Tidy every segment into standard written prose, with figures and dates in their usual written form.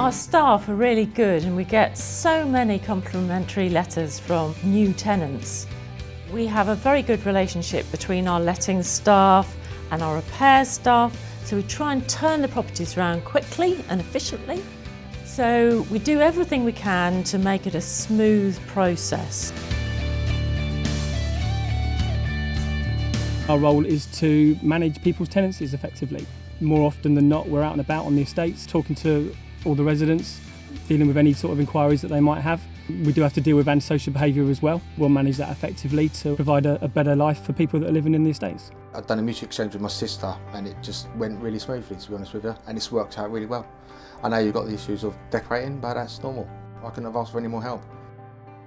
Our staff are really good and we get so many complimentary letters from new tenants. We have a very good relationship between our letting staff and our repairs staff, so we try and turn the properties around quickly and efficiently. So we do everything we can to make it a smooth process. Our role is to manage people's tenancies effectively. More often than not, we're out and about on the estates, talking to all the residents, dealing with any sort of inquiries that they might have. We do have to deal with antisocial behaviour as well. We'll manage that effectively to provide a better life for people that are living in the estates. I've done a music exchange with my sister and it just went really smoothly, to be honest with you, and it's worked out really well. I know you've got the issues of decorating, but that's normal. I couldn't have asked for any more help.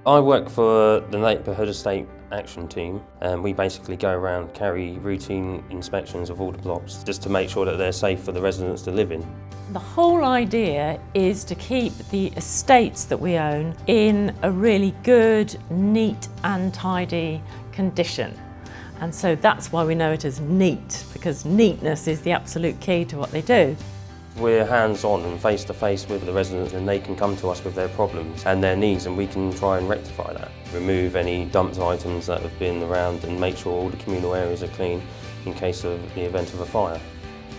I work for the Neighbourhood Estate Action Team, and we basically go around, carry routine inspections of all the blocks just to make sure that they're safe for the residents to live in. The whole idea is to keep the estates that we own in a really good, neat and tidy condition. And so that's why we know it as neat, because neatness is the absolute key to what they do. We're hands-on and face-to-face with the residents, and they can come to us with their problems and their needs, and we can try and rectify that. Remove any dumped items that have been around and make sure all the communal areas are clean in case of the event of a fire.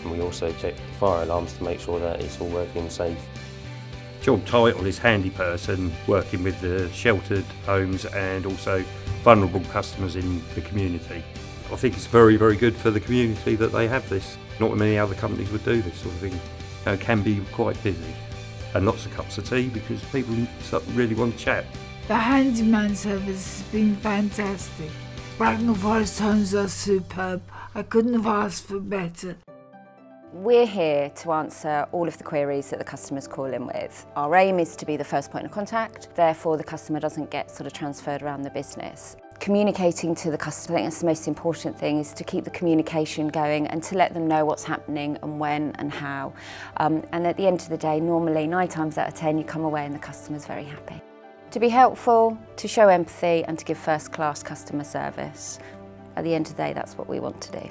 And we also check the fire alarms to make sure that it's all working safe. Job title is handy person, working with the sheltered homes and also vulnerable customers in the community. I think it's very, very good for the community that they have this. Not many other companies would do this sort of thing. It can be quite busy, and lots of cups of tea because people really want to chat. The handyman service has been fantastic. Bracknell Forest Homes are superb. I couldn't have asked for better. We're here to answer all of the queries that the customers call in with. Our aim is to be the first point of contact, therefore the customer doesn't get sort of transferred around the business. Communicating to the customer, I think that's the most important thing, is to keep the communication going and to let them know what's happening and when and how. And at the end of the day, normally 9 times out of 10 you come away and the customer's very happy. To be helpful, to show empathy and to give first-class customer service. At the end of the day, that's what we want to do.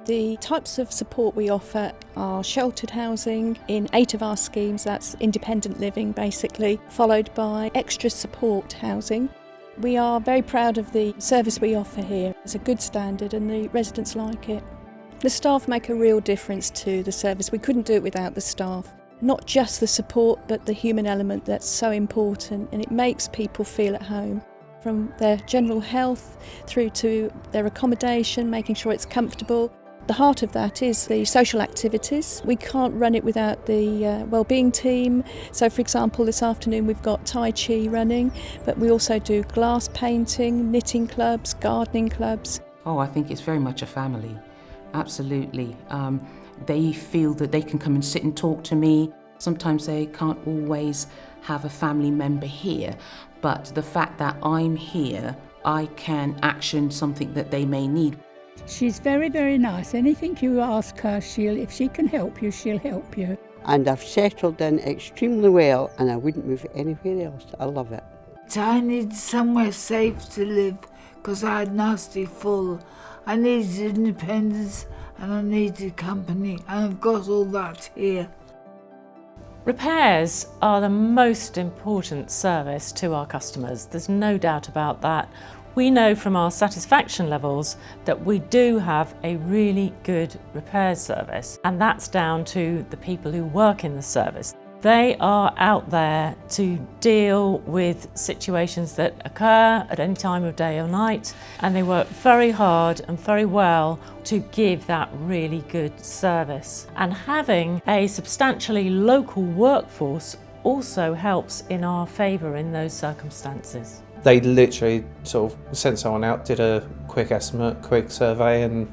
The types of support we offer are sheltered housing in 8 of our schemes, that's independent living basically, followed by extra support housing. We are very proud of the service we offer here. It's a good standard and the residents like it. The staff make a real difference to the service. We couldn't do it without the staff. Not just the support, but the human element that's so important, and it makes people feel at home. From their general health through to their accommodation, making sure it's comfortable. The heart of that is the social activities. We can't run it without the wellbeing team. So for example, this afternoon we've got Tai Chi running, but we also do glass painting, knitting clubs, gardening clubs. Oh, I think it's very much a family, absolutely. They feel that they can come and sit and talk to me. Sometimes they can't always have a family member here, but the fact that I'm here, I can action something that they may need. She's very, very nice. Anything you ask her, if she can help you, she'll help you. And I've settled in extremely well and I wouldn't move anywhere else. I love it. I needed somewhere safe to live because I had nasty fall. I needed independence and I needed company, and I've got all that here. Repairs are the most important service to our customers. There's no doubt about that. We know from our satisfaction levels that we do have a really good repairs service, and that's down to the people who work in the service. They are out there to deal with situations that occur at any time of day or night, and they work very hard and very well to give that really good service. And having a substantially local workforce also helps in our favour in those circumstances. They literally sort of sent someone out, did a quick estimate, quick survey, and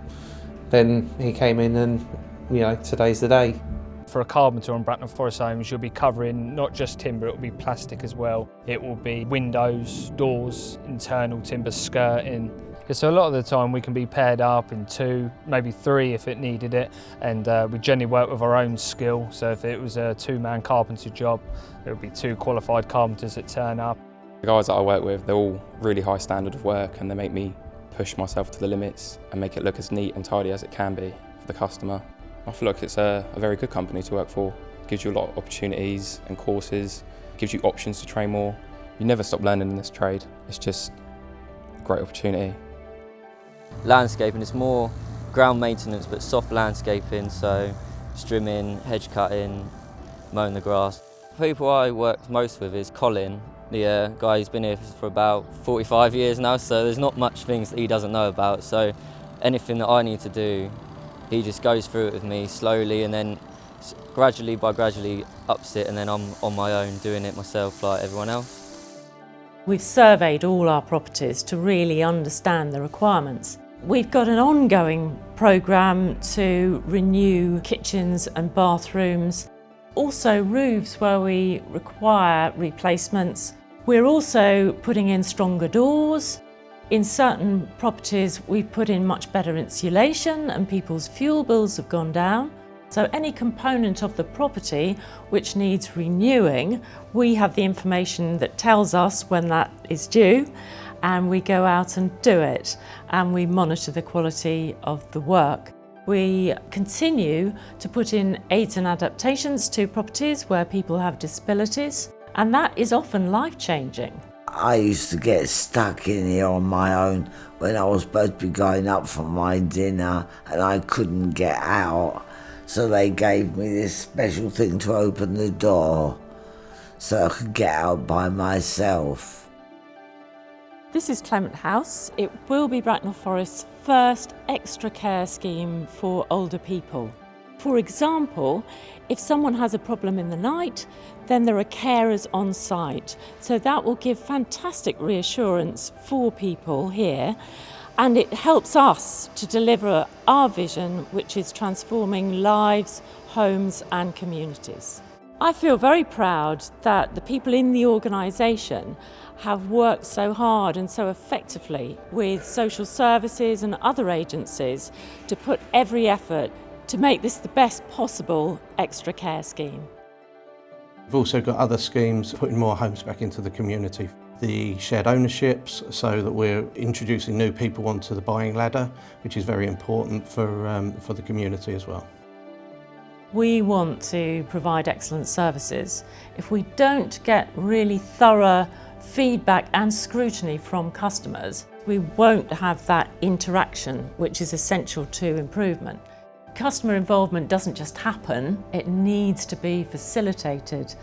then he came in and, you know, today's the day. For a carpenter on Bracknell Forest Homes, you'll be covering not just timber, it will be plastic as well. It will be windows, doors, internal timber skirting. So a lot of the time we can be paired up in 2, maybe 3 if it needed it, and we generally work with our own skill. So if it was a 2-man carpenter job, it would be 2 qualified carpenters that turn up. The guys that I work with, they're all really high standard of work, and they make me push myself to the limits and make it look as neat and tidy as it can be for the customer. I feel like it's a very good company to work for. gives you a lot of opportunities and courses, gives you options to train more. You never stop learning in this trade. It's just a great opportunity. Landscaping is more ground maintenance but soft landscaping, so trimming, hedge cutting, mowing the grass. People I work most with is Colin, the guy who's been here for about 45 years now, so there's not much things that he doesn't know about. So anything that I need to do, he just goes through it with me slowly, and then gradually ups it, and then I'm on my own doing it myself like everyone else. We've surveyed all our properties to really understand the requirements. We've got an ongoing programme to renew kitchens and bathrooms, also roofs where we require replacements. We're also putting in stronger doors. In certain properties we've put in much better insulation and people's fuel bills have gone down. So any component of the property which needs renewing, we have the information that tells us when that is due, and we go out and do it, and we monitor the quality of the work. We continue to put in aids and adaptations to properties where people have disabilities, and that is often life-changing. I used to get stuck in here on my own when I was supposed to be going up for my dinner and I couldn't get out, so they gave me this special thing to open the door so I could get out by myself. This is Clement House. It will be Bracknell Forest's first extra care scheme for older people. For example, if someone has a problem in the night, then there are carers on site. So that will give fantastic reassurance for people here, and it helps us to deliver our vision, which is transforming lives, homes and communities. I feel very proud that the people in the organisation have worked so hard and so effectively with social services and other agencies to put every effort to make this the best possible extra care scheme. We've also got other schemes putting more homes back into the community. The shared ownerships, so that we're introducing new people onto the buying ladder, which is very important for the community as well. We want to provide excellent services. If we don't get really thorough feedback and scrutiny from customers, we won't have that interaction which is essential to improvement. Customer involvement doesn't just happen, it needs to be facilitated,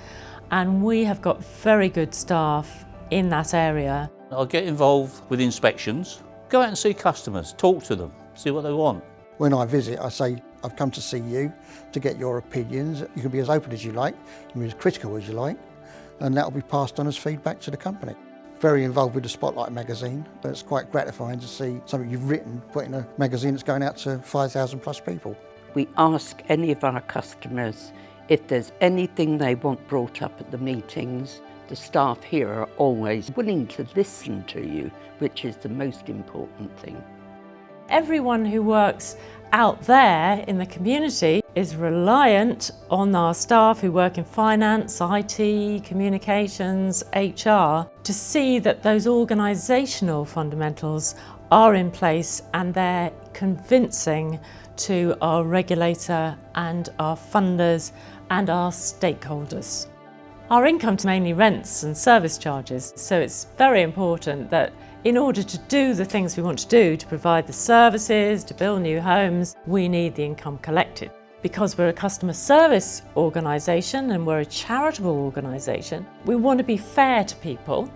and we have got very good staff in that area. I'll get involved with inspections, go out and see customers, talk to them, see what they want. When I visit, I say, I've come to see you to get your opinions. You can be as open as you like, you can be as critical as you like, and that will be passed on as feedback to the company. Very involved with the Spotlight magazine, but it's quite gratifying to see something you've written put in a magazine that's going out to 5,000 plus people. We ask any of our customers if there's anything they want brought up at the meetings. The staff here are always willing to listen to you, which is the most important thing. Everyone who works out there in the community is reliant on our staff who work in finance, IT, communications, HR, to see that those organisational fundamentals are in place and they're convincing to our regulator and our funders and our stakeholders. Our income's mainly rents and service charges, so it's very important that in order to do the things we want to do, to provide the services, to build new homes, we need the income collected. Because we're a customer service organisation and we're a charitable organisation, we want to be fair to people.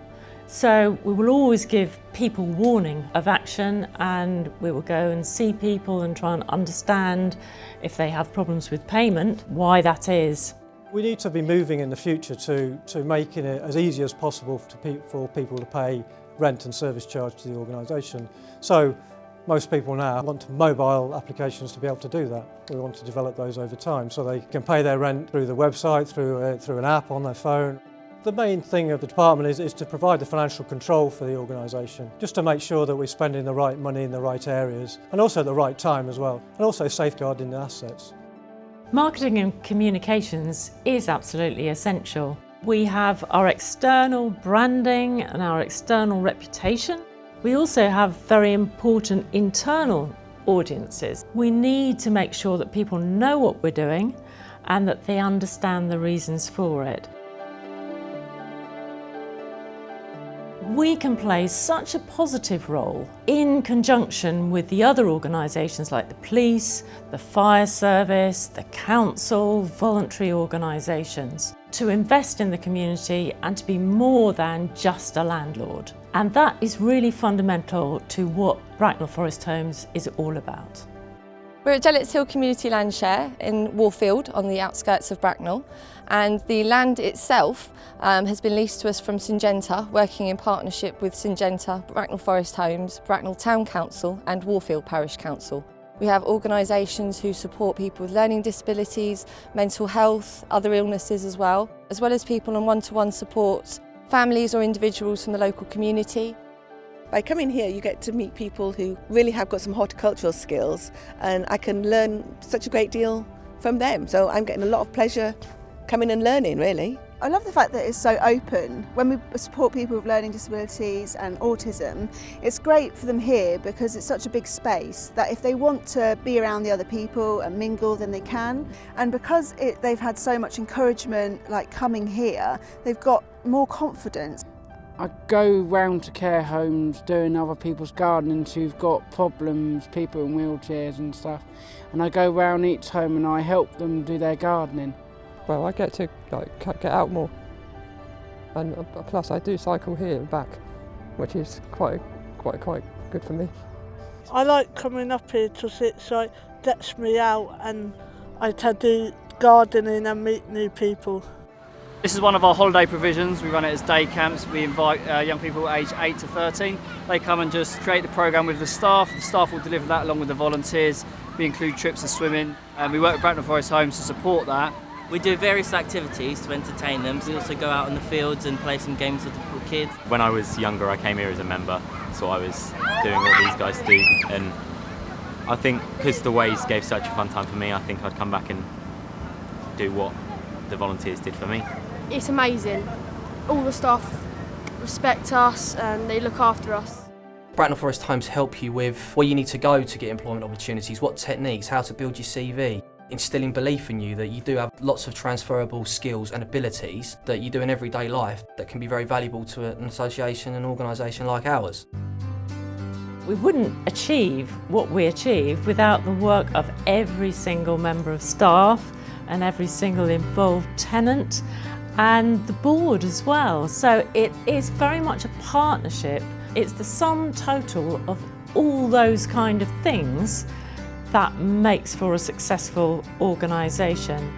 So we will always give people warning of action, and we will go and see people and try and understand if they have problems with payment, why that is. We need to be moving in the future to making it as easy as possible for people to pay rent and service charge to the organisation. So most people now want mobile applications to be able to do that. We want to develop those over time so they can pay their rent through the website, through an app on their phone. The main thing of the department is to provide the financial control for the organisation, just to make sure that we're spending the right money in the right areas and also at the right time as well, and also safeguarding the assets. Marketing and communications is absolutely essential. We have our external branding and our external reputation. We also have very important internal audiences. We need to make sure that people know what we're doing and that they understand the reasons for it. We can play such a positive role in conjunction with the other organisations like the police, the fire service, the council, voluntary organisations, to invest in the community and to be more than just a landlord. And that is really fundamental to what Bracknell Forest Homes is all about. We're at Jealott Hill Community Landshare in Warfield on the outskirts of Bracknell, and the land itself has been leased to us from Syngenta, working in partnership with Syngenta, Bracknell Forest Homes, Bracknell Town Council and Warfield Parish Council. We have organisations who support people with learning disabilities, mental health, other illnesses as well as people on one-to-one support, families or individuals from the local community. By coming here you get to meet people who really have got some horticultural skills, and I can learn such a great deal from them, so I'm getting a lot of pleasure coming and learning really. I love the fact that it's so open. When we support people with learning disabilities and autism, it's great for them here because it's such a big space that if they want to be around the other people and mingle, then they can. And because they've had so much encouragement, like coming here, they've got more confidence. I go round to care homes doing other people's gardens who've got problems, people in wheelchairs and stuff, and I go round each home and I help them do their gardening. Well, I get to get out more, and plus I do cycle here and back, which is quite good for me. I like coming up here because it gets me out and I can do gardening and meet new people. This is one of our holiday provisions. We run it as day camps. We invite young people aged 8 to 13. They come and just create the programme with the staff. The staff will deliver that along with the volunteers. We include trips to swimming, and we work with Bracknell Forest Homes to support that. We do various activities to entertain them. We also go out in the fields and play some games with the kids. When I was younger, I came here as a member, so I was doing what these guys do, and I think because the Wayz gave such a fun time for me, I think I'd come back and do what the volunteers did for me. It's amazing. All the staff respect us and they look after us. Bracknell Forest Homes help you with where you need to go to get employment opportunities, what techniques, how to build your CV, instilling belief in you that you do have lots of transferable skills and abilities that you do in everyday life that can be very valuable to an association and organisation like ours. We wouldn't achieve what we achieve without the work of every single member of staff and every single involved tenant and the board as well. So it is very much a partnership. It's the sum total of all those kind of things that makes for a successful organisation.